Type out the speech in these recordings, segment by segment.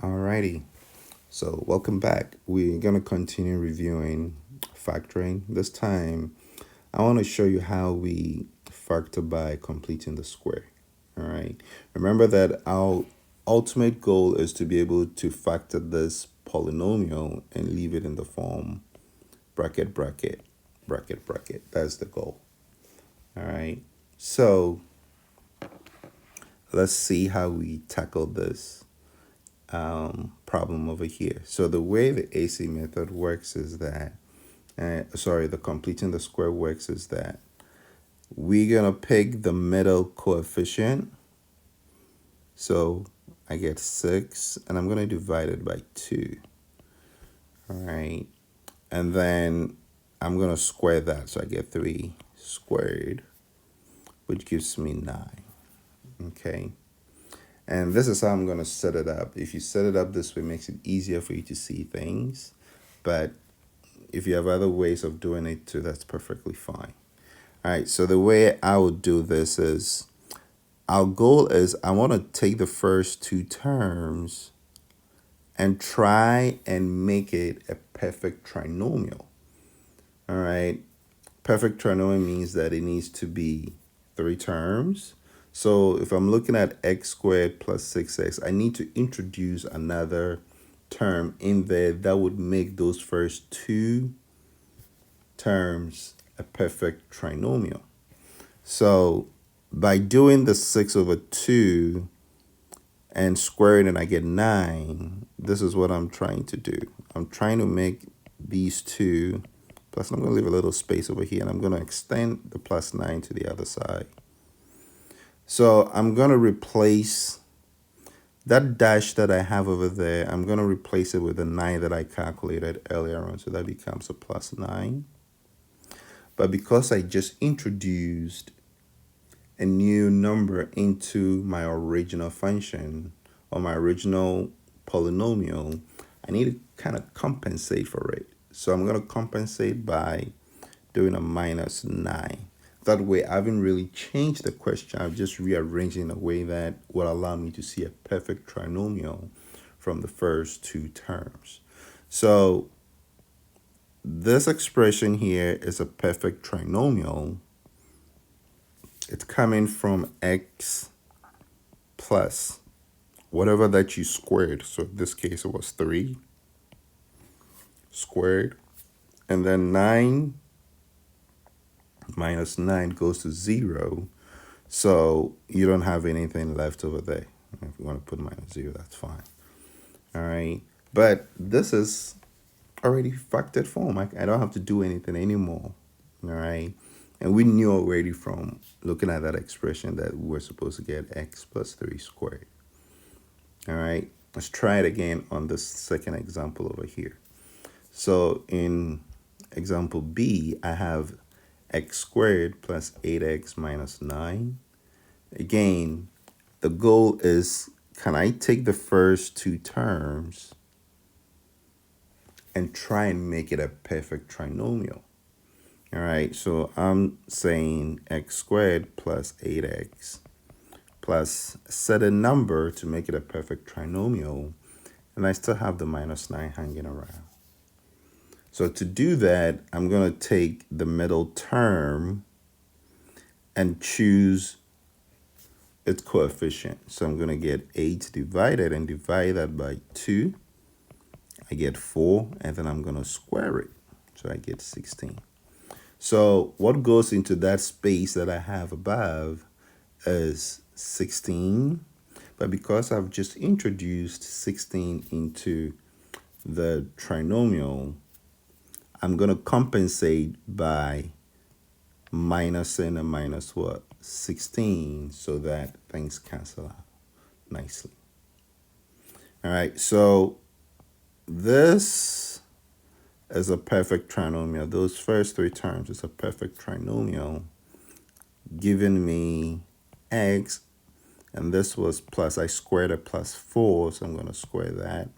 Alrighty, so welcome back. We're going to continue reviewing factoring. This time, I want to show you how we factor by completing the square. All right, remember that our ultimate goal is to be able to factor this polynomial and leave it in the form bracket, bracket, bracket, bracket. That's the goal. All right, so let's see how we tackle this problem over here. So the way the AC method works is that, the completing the square works is that we're gonna pick the middle coefficient. So I get 6, and I'm gonna divide it by 2. All right, and then I'm gonna square that, so I get 3 squared, which gives me 9. Okay. And this is how I'm going to set it up. If you set it up this way, it makes it easier for you to see things. But if you have other ways of doing it too, that's perfectly fine. All right, so the way I would do this is our goal is I want to take the first two terms and try and make it a perfect trinomial. All right, perfect trinomial means that it needs to be 3 terms. So if I'm looking at x squared plus 6x, I need to introduce another term in there that would make those first 2 terms a perfect trinomial. So by doing the 6 over 2 and squaring it, I get 9. This is what I'm trying to do. I'm trying to make these two, plus I'm going to leave a little space over here, and I'm going to extend the plus 9 to the other side. So I'm going to replace that dash that I have over there. I'm going to replace it with the 9 that I calculated earlier on. So that becomes a plus 9. But because I just introduced a new number into my original function or my original polynomial, I need to kind of compensate for it. So I'm going to compensate by doing a minus 9. That way, I haven't really changed the question. I've just rearranged in a way that will allow me to see a perfect trinomial from the first 2 terms. So this expression here is a perfect trinomial. It's coming from x plus whatever that you squared. So in this case, it was 3 squared. And then 9 minus 9 goes to 0. So you don't have anything left over there. If you want to put minus 0, that's fine. All right. But this is already factored form. I don't have to do anything anymore. All right. And we knew already from looking at that expression that we were supposed to get x plus 3 squared. All right. Let's try it again on this second example over here. So in example B, I have x squared plus 8x minus 9. Again, the goal is, can I take the first 2 terms and try and make it a perfect trinomial? All right, so I'm saying x squared plus 8x plus set a number to make it a perfect trinomial, and I still have the minus 9 hanging around. So to do that, I'm going to take the middle term and choose its coefficient. So I'm going to get 8 divided and divide that by 2. I get 4, and then I'm going to square it. So I get 16. So what goes into that space that I have above is 16. But because I've just introduced 16 into the trinomial, I'm going to compensate by minusing a minus what? 16, so that things cancel out nicely. All right, so this is a perfect trinomial. Those first 3 terms is a perfect trinomial, giving me x, and this was plus, I squared it plus 4, so I'm going to square that,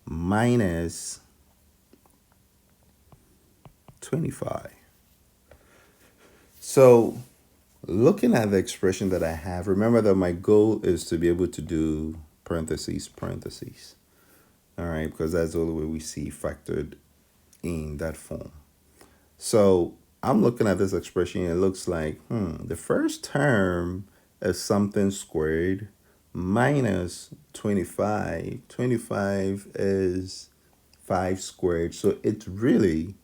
minus 25. So looking at the expression that I have, remember that my goal is to be able to do parentheses, parentheses. All right, because that's the only way we see factored in that form. So I'm looking at this expression, and it looks like, the first term is something squared minus 25. 25 is 5 squared. So it's really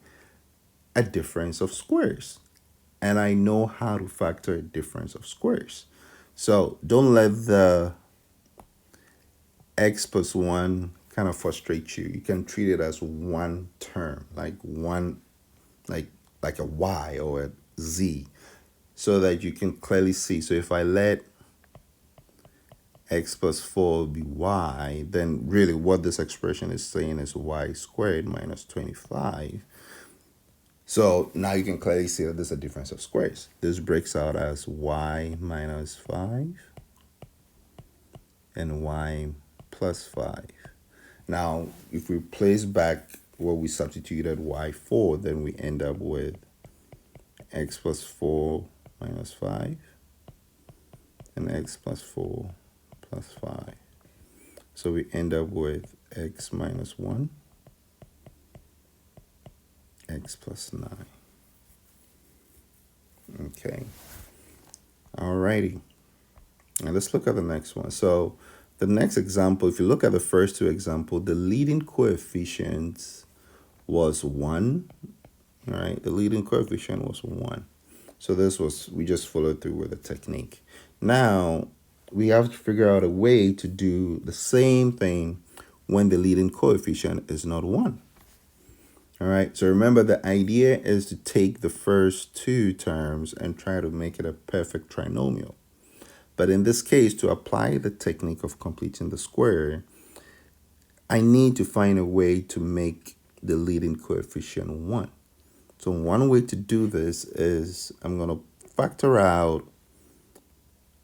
a difference of squares. And I know how to factor a difference of squares. So don't let the x plus 1 kind of frustrate you. You can treat it as one term, like one, like like a y or a z, so that you can clearly see. So if I let x plus 4 be y, then really what this expression is saying is y squared minus 25. So now you can clearly see that there's a difference of squares. This breaks out as y minus 5 and y plus 5. Now, if we place back what we substituted y4, then we end up with x plus 4 minus 5 and x plus 4 plus 5. So we end up with x minus 1, x plus 9. Okay. Alrighty. Now let's look at the next one. So the next example, if you look at the first two examples, the leading coefficient was 1. All right. The leading coefficient was 1. So this was, we just followed through with the technique. Now we have to figure out a way to do the same thing when the leading coefficient is not 1. All right, so remember the idea is to take the first two terms and try to make it a perfect trinomial. But in this case, to apply the technique of completing the square, I need to find a way to make the leading coefficient 1. So one way to do this is I'm going to factor out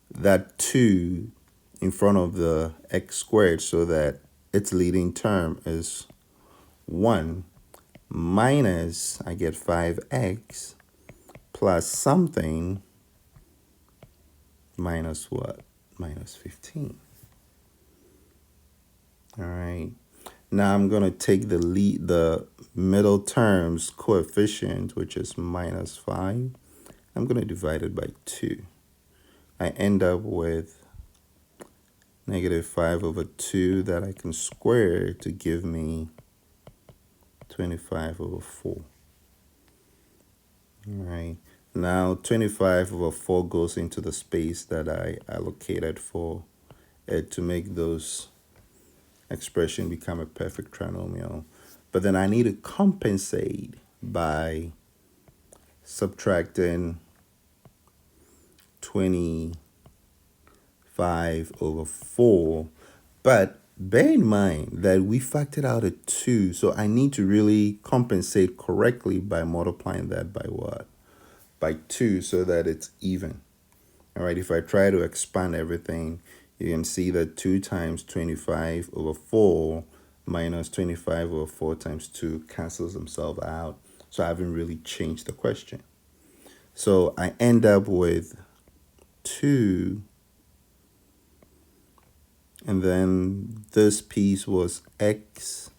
that 2 in front of the x squared so that its leading term is 1 minus, I get 5x plus something minus what? Minus 15. All right. Now I'm going to take the middle term's coefficient, which is minus 5. I'm going to divide it by 2. I end up with negative 5 over 2 that I can square to give me 25 over 4. All right. Now 25 over 4 goes into the space that I allocated for it to make those expression become a perfect trinomial. But then I need to compensate by subtracting 25 over 4. But bear in mind that we factored out a 2, so I need to really compensate correctly by multiplying that by what? By 2 so that it's even. All right, if I try to expand everything, you can see that 2 times 25 over 4 minus 25 over 4 times 2 cancels themselves out. So I haven't really changed the question. So I end up with 2, and then this piece was x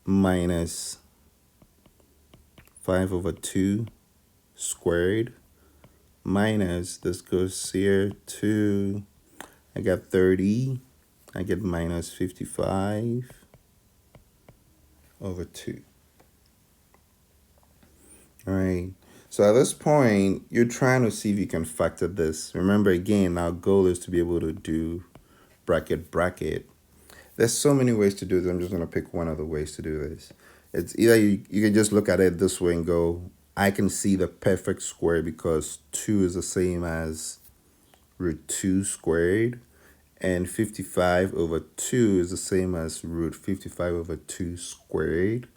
minus 5 over 2 squared minus, this goes here, 2, I got 30, I get minus 55 over 2. All right. So at this point, you're trying to see if you can factor this. Remember, again, our goal is to be able to do bracket, bracket. There's so many ways to do this. I'm just going to pick one of the ways to do this. It's either you can just look at it this way and go, I can see the perfect square because 2 is the same as root 2 squared. And 55 over 2 is the same as root 55 over 2 squared.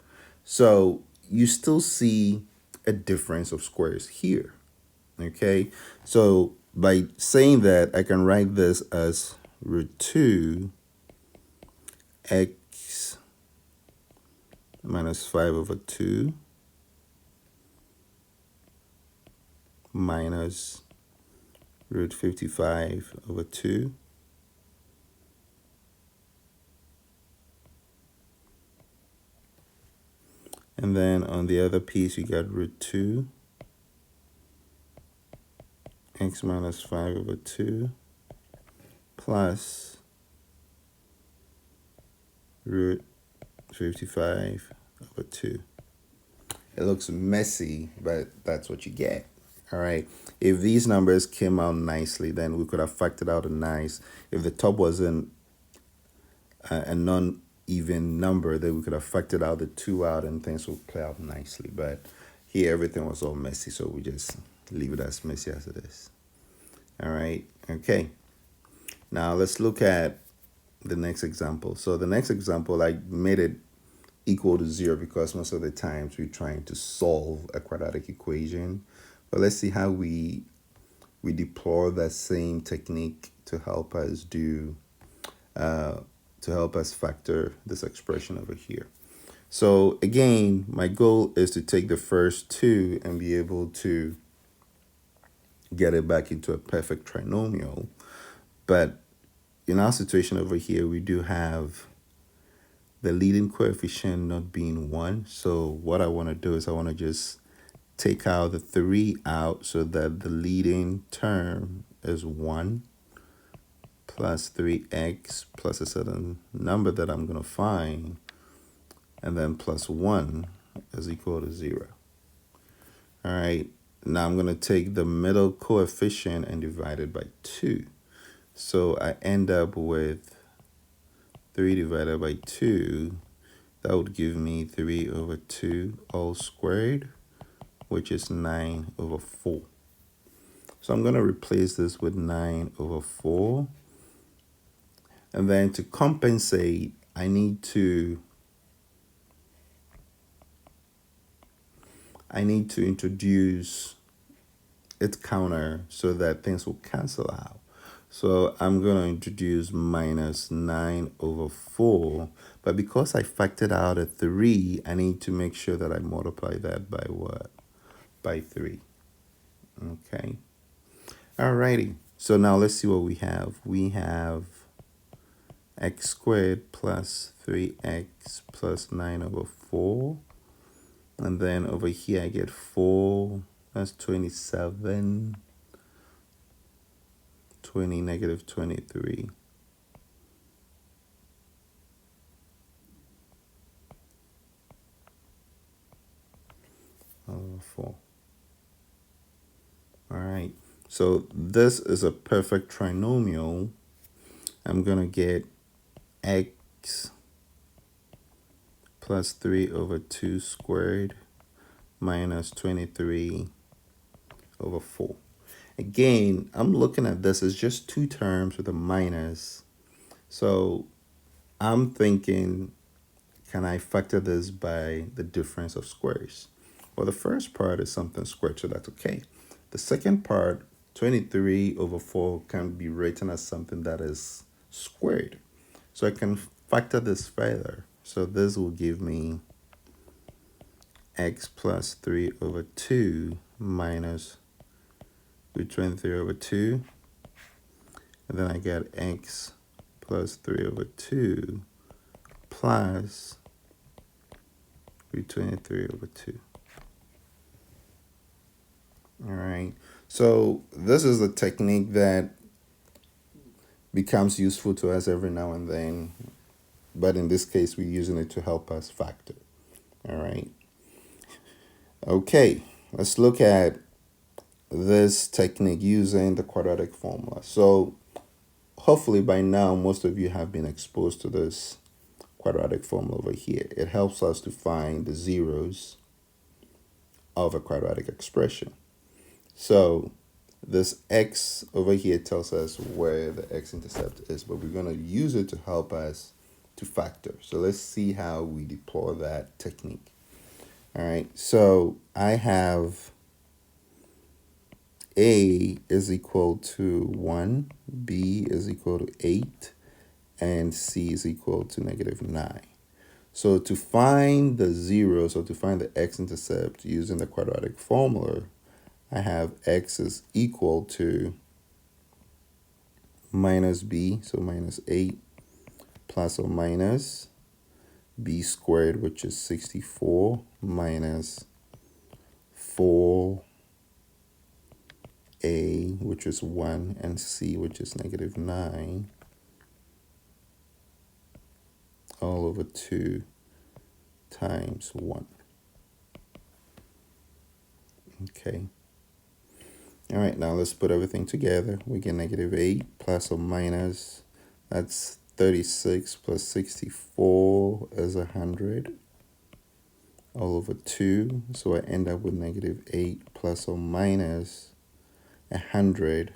So you still see a difference of squares here. Okay, so by saying that, I can write this as root 2 x minus 5 over 2 minus root 55 over 2 And then on the other piece, you got root 2, x minus 5 over 2, plus root 55 over 2. It looks messy, but that's what you get. All right. If these numbers came out nicely, then we could have factored out a nice. If the top wasn't a non-even number, then we could have factored out the 2 out and things would play out nicely. But here, everything was all messy, so we just leave it as messy as it is. All right. Okay. Now let's look at the next example. So the next example, I made it equal to 0 because most of the times we're trying to solve a quadratic equation. But let's see how we deploy that same technique to help us do to help us factor this expression over here. So again, my goal is to take the first 2 and be able to get it back into a perfect trinomial. But in our situation over here, we do have the leading coefficient not being 1. So what I want to do is I want to just take out the 3 out so that the leading term is 1 plus 3x plus a certain number that I'm going to find, and then plus 1 is equal to 0. All right, now I'm going to take the middle coefficient and divide it by 2. So I end up with 3 divided by 2. That would give me 3 over 2 all squared, which is 9 over 4. So I'm going to replace this with 9 over 4. And then to compensate, I need to introduce its counter so that things will cancel out. So I'm going to introduce minus 9 over 4. But because I factored out a 3, I need to make sure that I multiply that by what? By 3. Okay. Alrighty. So now let's see what we have. We have x squared plus 3x plus 9 over 4. And then over here I get 4. That's 27. 20 negative 23. Over 4. All right. So this is a perfect trinomial. I'm going to get x plus 3 over 2 squared minus 23 over 4. Again, I'm looking at this as just 2 terms with a minus. So I'm thinking, can I factor this by the difference of squares? Well, the first part is something squared, so that's okay. The second part, 23 over 4, can be written as something that is squared. So I can factor this further. So this will give me x plus 3 over 2 minus root 23 over 2. And then I get x plus 3 over 2 plus root 23 over 2. All right. So this is a technique that becomes useful to us every now and then. But in this case, we're using it to help us factor. All right. Okay. Let's look at this technique using the quadratic formula. So hopefully by now, most of you have been exposed to this quadratic formula over here. It helps us to find the zeros of a quadratic expression. So this x over here tells us where the x-intercept is, but we're going to use it to help us to factor. So let's see how we deploy that technique. All right, so I have a is equal to 1, b is equal to 8, and c is equal to negative 9. So to find the zeros, or to find the x-intercept using the quadratic formula, I have x is equal to minus b, so minus 8, plus or minus b squared, which is 64, minus 4a, which is 1, and c, which is negative 9, all over 2 times 1. Okay. All right, now let's put everything together. We get negative 8 plus or minus, that's 36 plus 64 is 100, all over 2. So I end up with negative 8 plus or minus 100,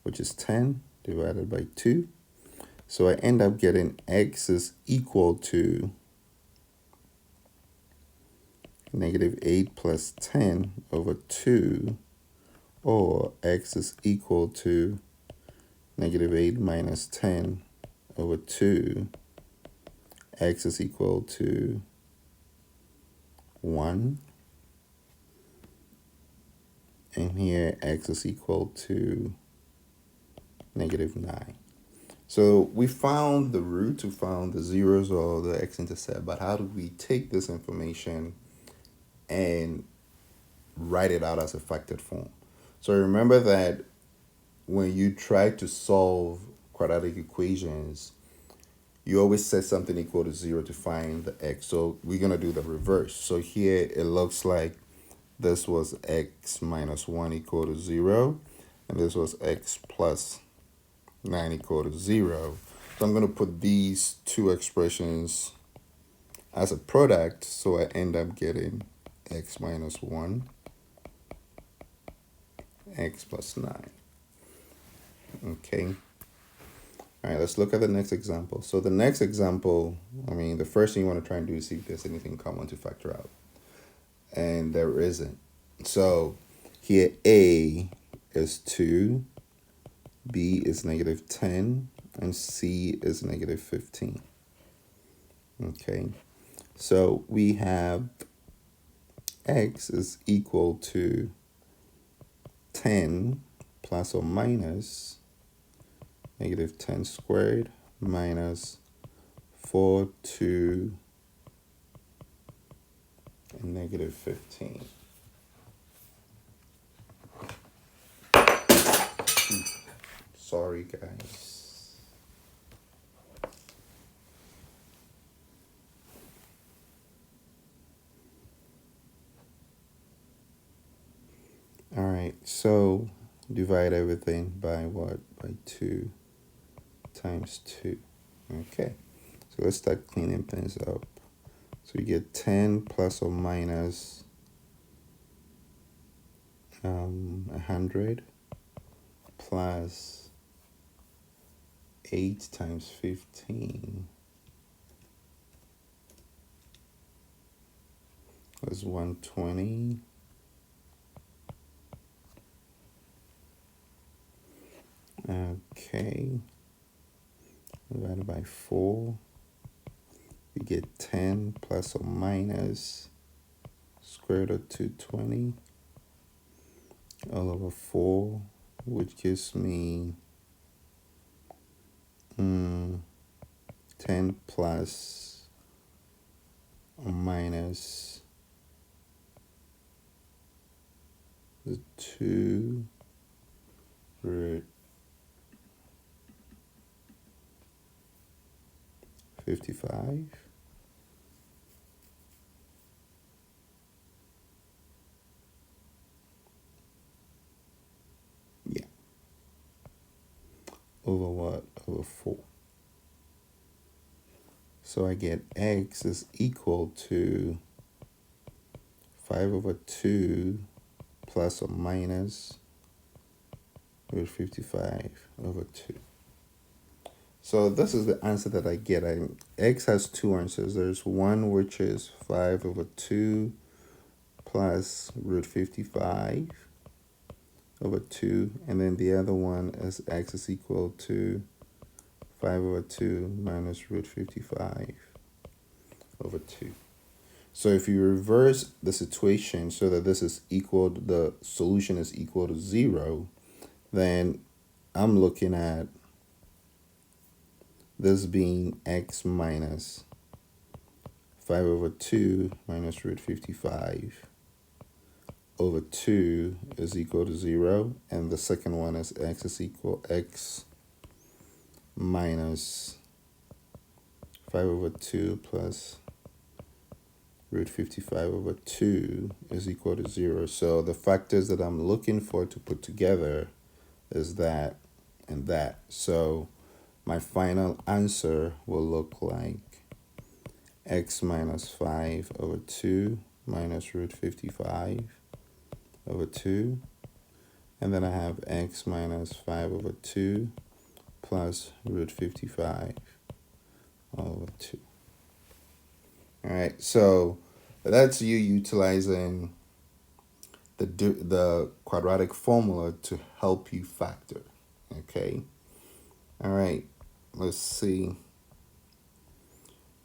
which is 10 divided by 2. So I end up getting x is equal to negative 8 plus 10 over 2, or x is equal to negative 8 minus 10 over 2. X is equal to 1. And here x is equal to negative 9. So we found the root, we found the zeros or the x-intercept, but how do we take this information and write it out as a factored form? So remember that when you try to solve quadratic equations, you always set something equal to 0 to find the x. So we're going to do the reverse. So here it looks like this was x minus 1 equal to 0, and this was x plus 9 equal to 0. So I'm going to put these two expressions as a product, so I end up getting x minus 1, x plus 9. Okay. All right, let's look at the next example. So the next example, the first thing you want to try and do is see if there's anything common to factor out. And there isn't. So here a is 2, b is negative 10, and c is negative 15. Okay. So we have x is equal to 10 plus or minus negative 10 squared minus 4, 2, and negative 15. Sorry, guys. All right, so divide everything by what? By 2 times 2. Okay, so let's start cleaning things up. So you get 10 plus or minus 100 plus 8 times 15 was 120. Okay, divided by 4, we get 10 plus or minus square root of 220 all over 4, which gives me 10 plus or minus the 2 root 55. Yeah. Over what? Over 4. So I get x is equal to 5 over 2 plus or minus root 55 over 2. So this is the answer that I get. X has two answers. There's one which is 5 over 2 plus root 55 over 2. And then the other one is x is equal to 5 over 2 minus root 55 over 2. So if you reverse the situation so that this is equal, the solution is equal to 0, then I'm looking at this being x minus 5 over 2 minus root 55 over 2 is equal to 0. And the second one is x is equal x minus 5 over 2 plus root 55 over 2 is equal to 0. So the factors that I'm looking for to put together is that and that. So my final answer will look like x minus 5 over 2 minus root 55 over 2. And then I have x minus 5 over 2 plus root 55 over 2. All right, so that's you utilizing the quadratic formula to help you factor, okay? All right, let's see.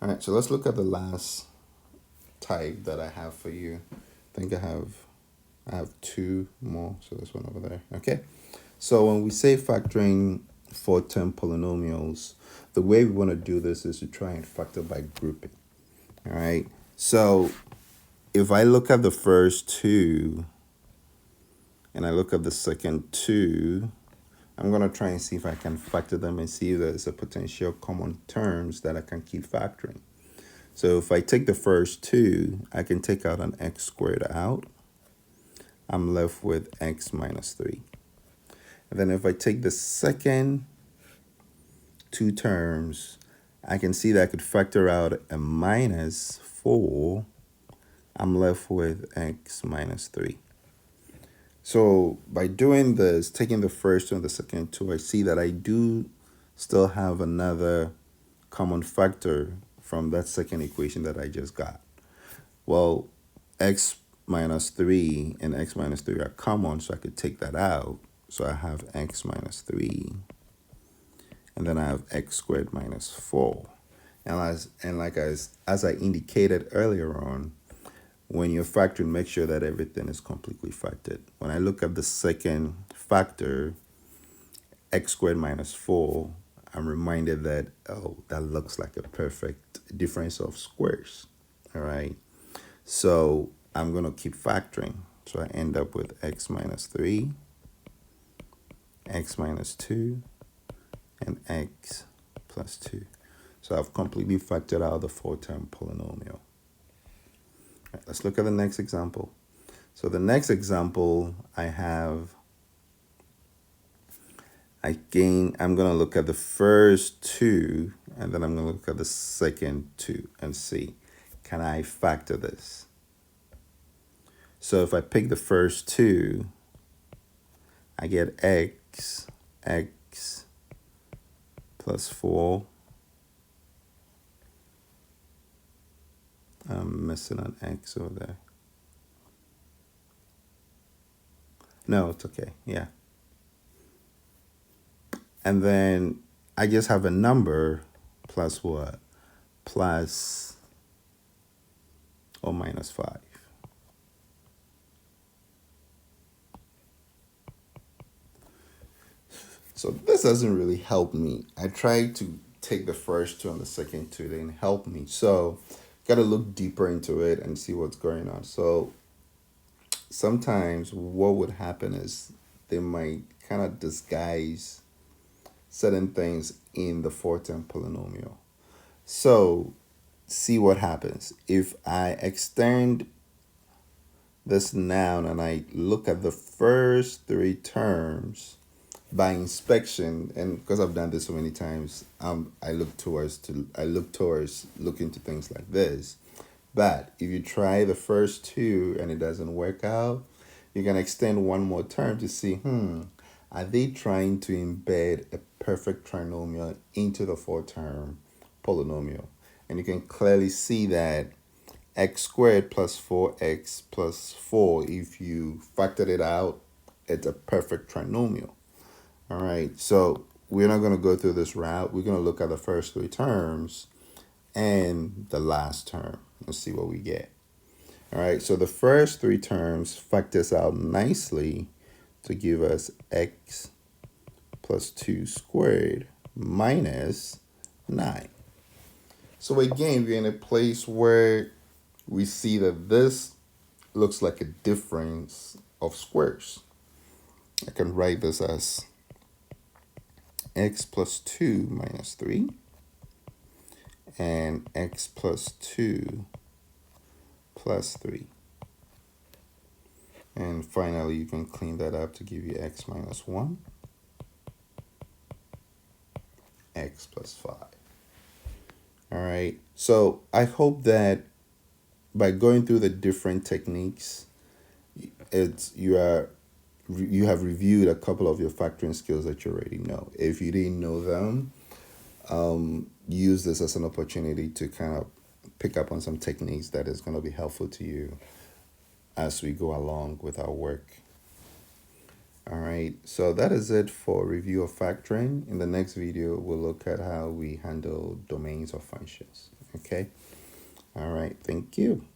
All right, so let's look at the last type that I have for you. I think I have two more, so this one over there, okay? So when we say factoring 4-term polynomials, the way we want to do this is to try and factor by grouping. All right, so if I look at the first two and I look at the second two, I'm going to try and see if I can factor them and see if there's a potential common terms that I can keep factoring. So if I take the first two, I can take out an x squared out. I'm left with x minus 3. And then if I take the second two terms, I can see that I could factor out a minus 4. I'm left with x minus 3. So by doing this, taking the first two and the second two, I see that I do still have another common factor from that second equation that I just got. Well, x minus 3 and x minus 3 are common, so I could take that out. So I have x minus 3. And then I have x squared minus 4. As I indicated earlier on, when you're factoring, make sure that everything is completely factored. When I look at the second factor, x squared minus 4, I'm reminded that, oh, that looks like a perfect difference of squares. All right. So I'm going to keep factoring. So I end up with x minus 3, x minus 2, and x plus 2. So I've completely factored out the 4-term polynomial. Right, let's look at the next example. So the next example I have, I'm going to look at the first two, and then I'm going to look at the second two and see, can I factor this? So if I pick the first two, I get x plus 4. I'm missing an x over there. No, it's okay. Yeah. And then I just have a number plus what? Plus or minus 5. So this doesn't really help me. I tried to take the first two and the second two, they didn't help me. So got to look deeper into it and see what's going on. So sometimes what would happen is they might kind of disguise certain things in the 4-term polynomial. So see what happens. If I extend this noun and I look at the first 3 terms by inspection, and because I've done this so many times, I look towards looking to things like this. But if you try the first two and it doesn't work out, you can extend one more term to see, are they trying to embed a perfect trinomial into the 4-term polynomial? And you can clearly see that x squared plus 4x plus 4, if you factored it out, it's a perfect trinomial. All right, so we're not going to go through this route. We're going to look at the first 3 terms and the last term. Let's see what we get. All right, so the first 3 terms factors out nicely to give us x plus 2 squared minus 9. So again, we're in a place where we see that this looks like a difference of squares. I can write this as x plus 2 minus 3 and x plus 2 plus 3. And finally, you can clean that up to give you x minus 1, x plus 5. All right. So I hope that by going through the different techniques, you have reviewed a couple of your factoring skills that you already know. If you didn't know them, use this as an opportunity to kind of pick up on some techniques that is going to be helpful to you as we go along with our work. All right, so that is it for review of factoring. In the next video, we'll look at how we handle domains or functions. Okay, all right, thank you.